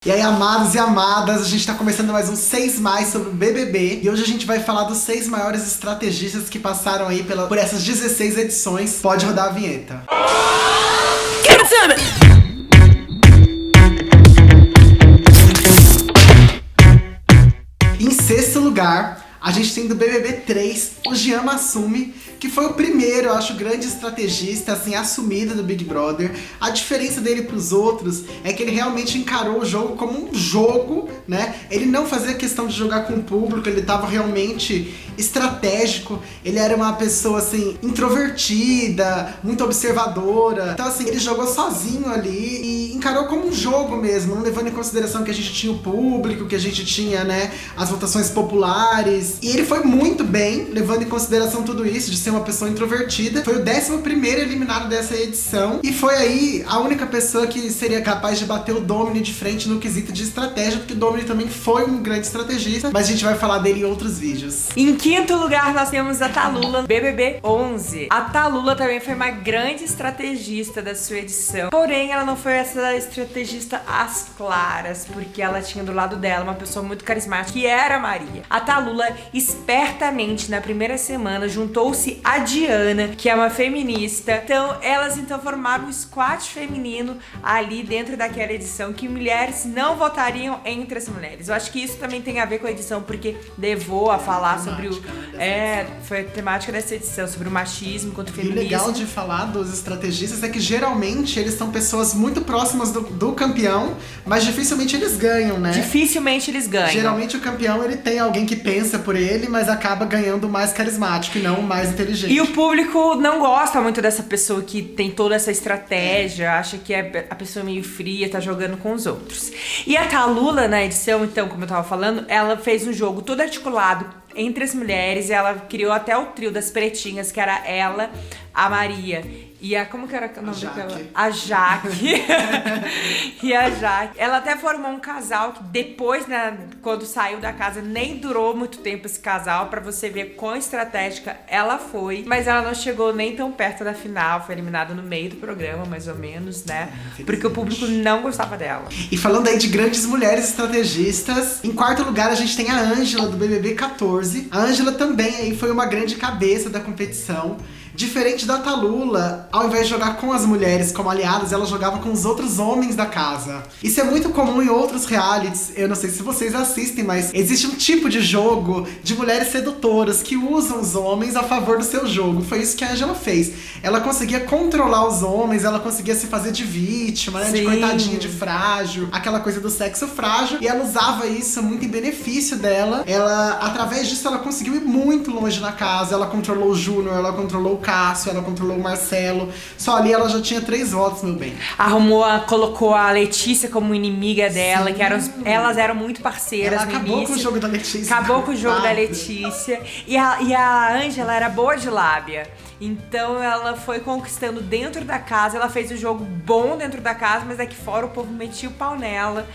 E aí, amados e amadas, a gente tá começando mais um 6 Mais sobre o BBB. E hoje a gente vai falar dos 6 maiores estrategistas que passaram aí por essas 16 edições. Pode rodar a vinheta. Em sexto lugar, a gente tem do BBB 3, o Jean Massumi, que foi o primeiro, eu acho, grande estrategista, assim, assumido do Big Brother. A diferença dele pros outros é que ele realmente encarou o jogo como um jogo, né? Ele não fazia questão de jogar com o público, ele tava realmente estratégico. Ele era uma pessoa, assim, introvertida, muito observadora. Então, assim, ele jogou sozinho ali e encarou como um jogo mesmo, não levando em consideração que a gente tinha o público, que a gente tinha, né, as votações populares. E ele foi muito bem, levando em consideração tudo isso, de ser uma pessoa introvertida. Foi o 11º eliminado dessa edição. E foi aí a única pessoa que seria capaz de bater o Domini de frente no quesito de estratégia, porque o Domini também foi um grande estrategista, mas a gente vai falar dele em outros vídeos. Em quinto lugar, nós temos a Talula, BBB 11. A Talula também foi uma grande estrategista da sua edição. Porém, ela não foi essa estrategista às claras, porque ela tinha do lado dela uma pessoa muito carismática, que era a Maria. A Talula, espertamente, na primeira semana, juntou-se a Diana, que é uma feminista. Então, elas formaram um squad feminino ali dentro daquela edição, que mulheres não votariam entre as mulheres. Eu acho que isso também tem a ver com a edição, porque levou a falar sobre o... foi a temática dessa edição, sobre o machismo contra o feminismo. E o legal de falar dos estrategistas é que geralmente eles são pessoas muito próximas do campeão, mas dificilmente eles ganham, né? Dificilmente eles ganham. Geralmente o campeão, ele tem alguém que pensa por ele, mas acaba ganhando o mais carismático e não o mais inteligente. E o público não gosta muito dessa pessoa que tem toda essa estratégia, acha que é a pessoa meio fria, tá jogando com os outros. E a Talula, na edição, então, como eu tava falando, ela fez um jogo todo articulado entre as mulheres, e ela criou até o trio das pretinhas, que era ela, a Maria e a... como que era o nome dela? A Jaque. E a Jaque. Ela até formou um casal que depois, né, quando saiu da casa, nem durou muito tempo esse casal, pra você ver quão estratégica ela foi. Mas ela não chegou nem tão perto da final, foi eliminada no meio do programa, mais ou menos, né? Porque o público não gostava dela. E falando aí de grandes mulheres estrategistas, em quarto lugar a gente tem a Ângela, do BBB 14. A Ângela também aí foi uma grande cabeça da competição. Diferente da Talula, ao invés de jogar com as mulheres como aliadas, ela jogava com os outros homens da casa. Isso é muito comum em outros realities. Eu não sei se vocês assistem, mas existe um tipo de jogo de mulheres sedutoras que usam os homens a favor do seu jogo. Foi isso que a Ângela fez. Ela conseguia controlar os homens, ela conseguia se fazer de vítima, né? De coitadinha, de frágil, aquela coisa do sexo frágil. E ela usava isso muito em benefício dela. Ela, através disso, ela conseguiu ir muito longe na casa. Ela controlou o Júnior, ela controlou o Cássio, ela controlou o Marcelo. Só ali ela já tinha 3 votos, meu bem. Colocou a Letícia como inimiga dela, que elas eram muito parceiras. Ela acabou com o jogo da Letícia. Acabou com o jogo da Letícia. E a Ângela era boa de lábia. Então ela foi conquistando dentro da casa, ela fez o jogo bom dentro da casa, mas aqui fora o povo metia o pau nela.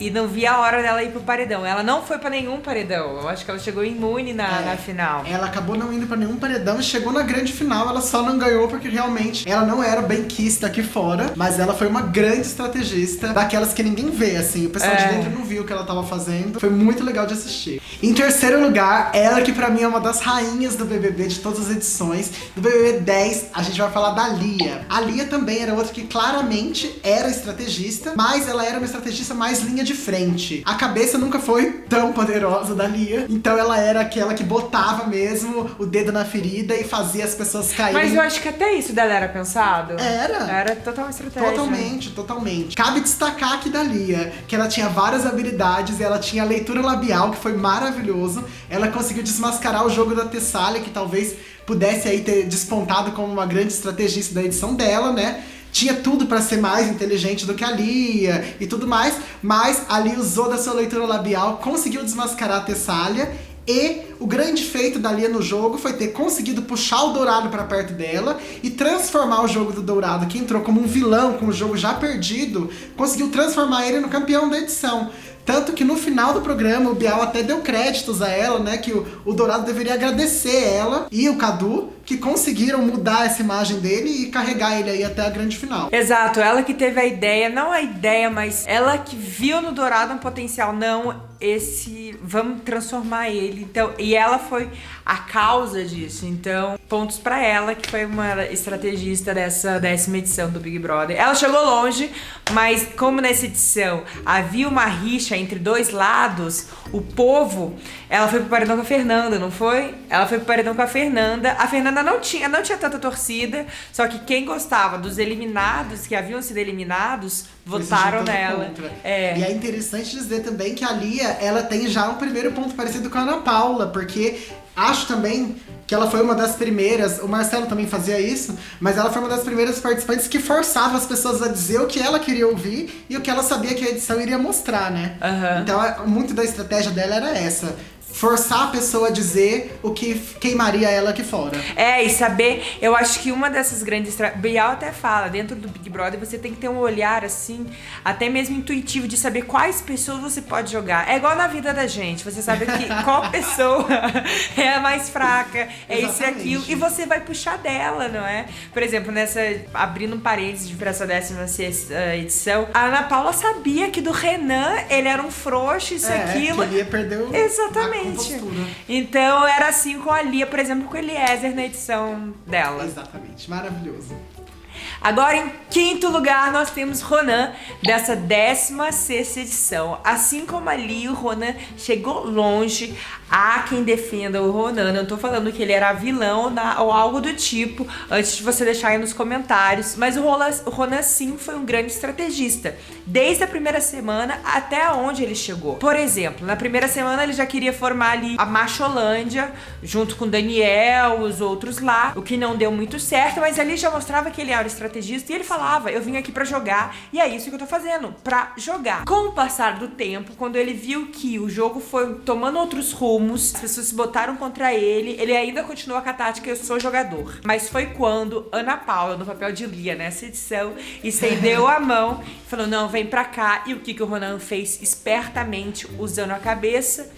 E não via a hora dela ir pro paredão. Ela não foi pra nenhum paredão. Eu acho que ela chegou imune na final. Ela acabou não indo pra nenhum paredão. Chegou na grande final, ela só não ganhou porque realmente ela não era bem quista aqui fora. Mas ela foi uma grande estrategista, daquelas que ninguém vê, assim. O pessoal de dentro não viu o que ela tava fazendo. Foi muito legal de assistir. Em terceiro lugar, ela que pra mim é uma das rainhas do BBB de todas as edições. Do BBB 10, a gente vai falar da Lia. A Lia também era outra que claramente era estrategista, mas ela era uma estrategista mais linha de frente. A cabeça nunca foi tão poderosa da Lia, então ela era aquela que botava mesmo o dedo na ferida e fazia as pessoas caírem. Mas eu acho que até isso dela era pensado. Era total estratégia. Totalmente. Cabe destacar aqui da Lia, que ela tinha várias habilidades, e ela tinha a leitura labial, que foi maravilhoso. Ela conseguiu desmascarar o jogo da Tessália, que talvez pudesse aí ter despontado como uma grande estrategista da edição dela, né? Tinha tudo pra ser mais inteligente do que a Lia e tudo mais, mas a Lia usou da sua leitura labial, conseguiu desmascarar a Tessália. E o grande feito da Lia no jogo foi ter conseguido puxar o Dourado pra perto dela e transformar o jogo do Dourado, que entrou como um vilão com o jogo já perdido, conseguiu transformar ele no campeão da edição. Tanto que no final do programa, o Bial até deu créditos a ela, né? Que o Dourado deveria agradecer ela e o Cadu, que conseguiram mudar essa imagem dele e carregar ele aí até a grande final. Exato, ela que teve a ideia, não a ideia, mas ela que viu no Dourado um potencial, não vamos transformar ele. Então, e ela foi a causa disso. Então, pontos pra ela, que foi uma estrategista dessa 10ª edição do Big Brother. Ela chegou longe, mas como nessa edição havia uma rixa entre dois lados, o povo, ela foi pro paredão com a Fernanda, não foi? Ela foi pro paredão com a Fernanda. A Fernanda não tinha tanta torcida, só que quem gostava dos eliminados, que haviam sido eliminados, votaram nela. E é interessante dizer também que a Lia, ela tem já um primeiro ponto parecido com a Ana Paula, porque acho também que ela foi uma das primeiras, o Marcelo também fazia isso, mas ela foi uma das primeiras participantes que forçava as pessoas a dizer o que ela queria ouvir e o que ela sabia que a edição iria mostrar, né? Então, muito da estratégia dela era essa. Forçar a pessoa a dizer o que queimaria ela aqui fora. E saber, eu acho que uma dessas grandes... Bial até fala, dentro do Big Brother você tem que ter um olhar assim, até mesmo intuitivo, de saber quais pessoas você pode jogar. É igual na vida da gente, você sabe que qual pessoa é a mais fraca, isso e aquilo, e você vai puxar dela, não é? Por exemplo, abrindo um parênteses pra essa 16ª edição, a Ana Paula sabia que do Renan, ele era um frouxo, isso e aquilo. Que ele ia perder Exatamente. Então era assim com a Lia, por exemplo, com o Eliezer na edição dela. Exatamente, maravilhoso. Agora, em 5º lugar, nós temos Ronan, dessa 16ª edição. Assim como a Lia, o Ronan chegou longe. Há quem defenda o Ronan. Não tô falando que ele era vilão ou algo do tipo, antes de você deixar aí nos comentários. Mas o Ronan, sim, foi um grande estrategista. Desde a primeira semana até onde ele chegou. Por exemplo, na primeira semana ele já queria formar ali a Macholândia, junto com o Daniel, os outros lá, o que não deu muito certo, mas ali já mostrava que ele era estrategista e ele falava, eu vim aqui pra jogar e é isso que eu tô fazendo, pra jogar. Com o passar do tempo, quando ele viu que o jogo foi tomando outros rumos, as pessoas se botaram contra ele ainda continuou com a tática, eu sou jogador. Mas foi quando Ana Paula, no papel de Lia nessa edição, estendeu a mão e falou, não, vem pra cá. E o que o Ronan fez espertamente, usando a cabeça,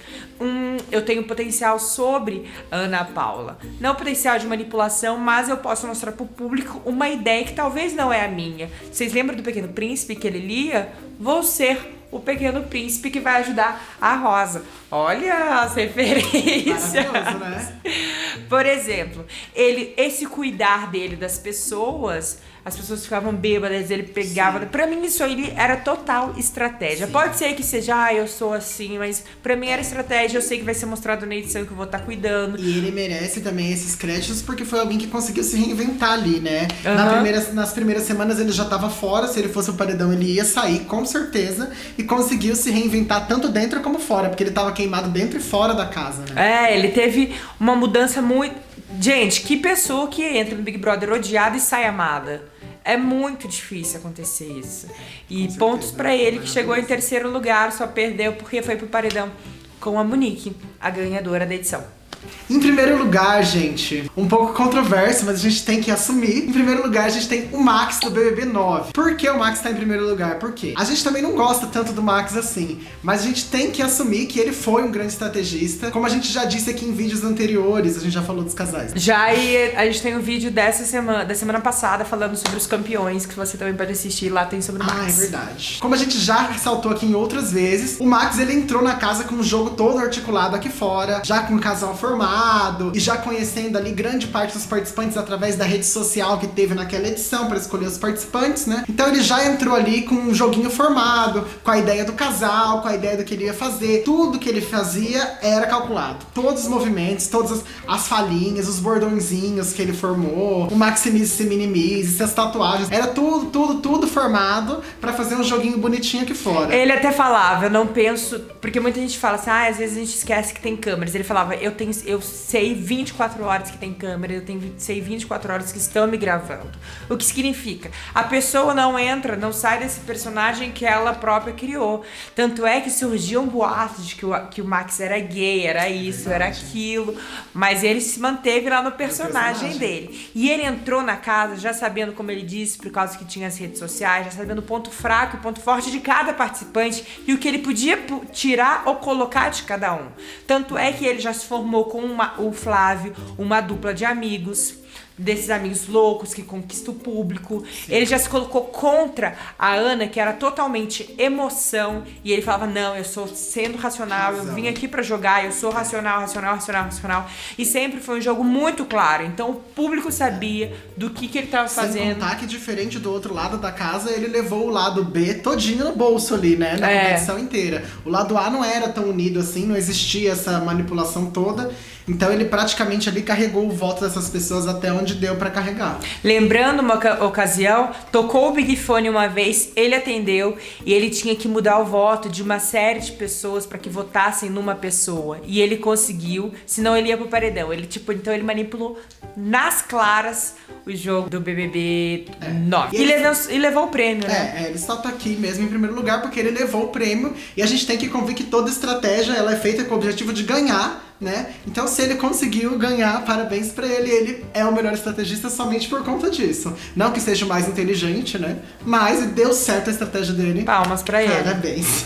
eu tenho potencial sobre Ana Paula. Não potencial de manipulação, mas eu posso mostrar pro público uma ideia que talvez não é a minha. Vocês lembram do Pequeno Príncipe que ele lia? Vou ser o Pequeno Príncipe que vai ajudar a Rosa. Olha as referências. Maravilhoso, né? Por exemplo, esse cuidar dele das pessoas, as pessoas ficavam bêbadas, ele pegava... Sim. Pra mim isso aí era total estratégia. Sim. Pode ser que seja, eu sou assim, mas pra mim era estratégia, eu sei que vai ser mostrado na edição que eu vou estar cuidando. E ele merece também esses créditos porque foi alguém que conseguiu se reinventar ali, né? Nas primeiras semanas ele já tava fora, se ele fosse o paredão ele ia sair, com certeza, e conseguiu se reinventar tanto dentro como fora, porque ele tava queimado dentro e fora da casa, né? Ele teve uma mudança muito... Gente, que pessoa que entra no Big Brother odiada e sai amada? É muito difícil acontecer isso. E pontos pra ele, que chegou em 3º lugar, só perdeu porque foi pro paredão com a Monique, a ganhadora da edição. Em primeiro lugar, gente, um pouco controverso, mas a gente tem que assumir. Em primeiro lugar, a gente tem o Max do BBB 9. Por que o Max tá em primeiro lugar? Por quê? A gente também não gosta tanto do Max assim, mas a gente tem que assumir que ele foi um grande estrategista. Como a gente já disse aqui em vídeos anteriores, a gente já falou dos casais. E a gente tem um vídeo da semana passada, falando sobre os campeões, que você também pode assistir, lá tem sobre o Max. É verdade. Como a gente já ressaltou aqui em outras vezes, o Max, ele entrou na casa com o jogo todo articulado aqui fora, já com o casal formado, e já conhecendo ali grande parte dos participantes através da rede social que teve naquela edição para escolher os participantes, né? Então ele já entrou ali com um joguinho formado, com a ideia do casal, com a ideia do que ele ia fazer. Tudo que ele fazia era calculado. Todos os movimentos, todas as falinhas, os bordõezinhos que ele formou, o maximize, se minimize, as tatuagens, era tudo formado para fazer um joguinho bonitinho aqui fora. Ele até falava, eu não penso, porque muita gente fala assim, às vezes a gente esquece que tem câmeras. Ele falava, eu tenho eu sei 24 horas que tem câmera, sei 24 horas que estão me gravando. O que significa? A pessoa não entra, não sai desse personagem que ela própria criou. Tanto é que surgiam boatos de que o Max era gay, era isso, era aquilo, mas ele se manteve lá no personagem dele. E ele entrou na casa já sabendo, como ele disse, por causa que tinha as redes sociais, já sabendo o ponto fraco e o ponto forte de cada participante e o que ele podia tirar ou colocar de cada um. Tanto é que ele já se formou com o Flávio, uma dupla de amigos, desses amigos loucos que conquistam o público. Sim. Ele já se colocou contra a Ana, que era totalmente emoção, e ele falava, não, eu sou sendo racional, eu vim aqui pra jogar, eu sou racional. E sempre foi um jogo muito claro, então o público sabia do que ele tava fazendo. Sem contar que, diferente do outro lado da casa, ele levou o lado B todinho no bolso ali, né, na competição inteira. O lado A não era tão unido assim, não existia essa manipulação toda. Então ele praticamente ali carregou o voto dessas pessoas até onde deu pra carregar. Lembrando uma ocasião, tocou o Big Fone uma vez, ele atendeu e ele tinha que mudar o voto de uma série de pessoas pra que votassem numa pessoa. E ele conseguiu, senão ele ia pro paredão. Então ele manipulou nas claras o jogo do BBB 9. E levou o prêmio, né? Ele só tá aqui mesmo em primeiro lugar porque ele levou o prêmio. E a gente tem que convir que toda estratégia ela é feita com o objetivo de ganhar, né? Então se ele conseguiu ganhar, parabéns pra ele. Ele é o melhor estrategista somente por conta disso. Não que seja o mais inteligente, né? Mas deu certo a estratégia dele. Palmas pra ele. Parabéns.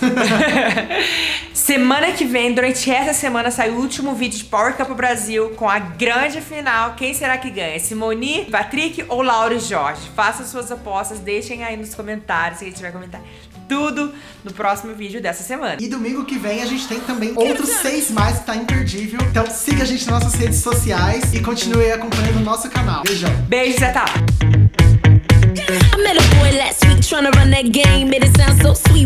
Semana que vem, durante essa semana, sai o último vídeo de Power Couple Brasil com a grande final. Quem será que ganha? Simone, Patrick ou Laura e Jorge? Façam suas apostas, deixem aí nos comentários, se a gente vai comentar tudo no próximo vídeo dessa semana. E domingo que vem a gente tem também outros 6 mais que tá imperdível. Então siga a gente nas nossas redes sociais e continue acompanhando o nosso canal. Beijão. Beijo, Zé Tá. I met a boy last week tryna run that game, made it sound so sweet.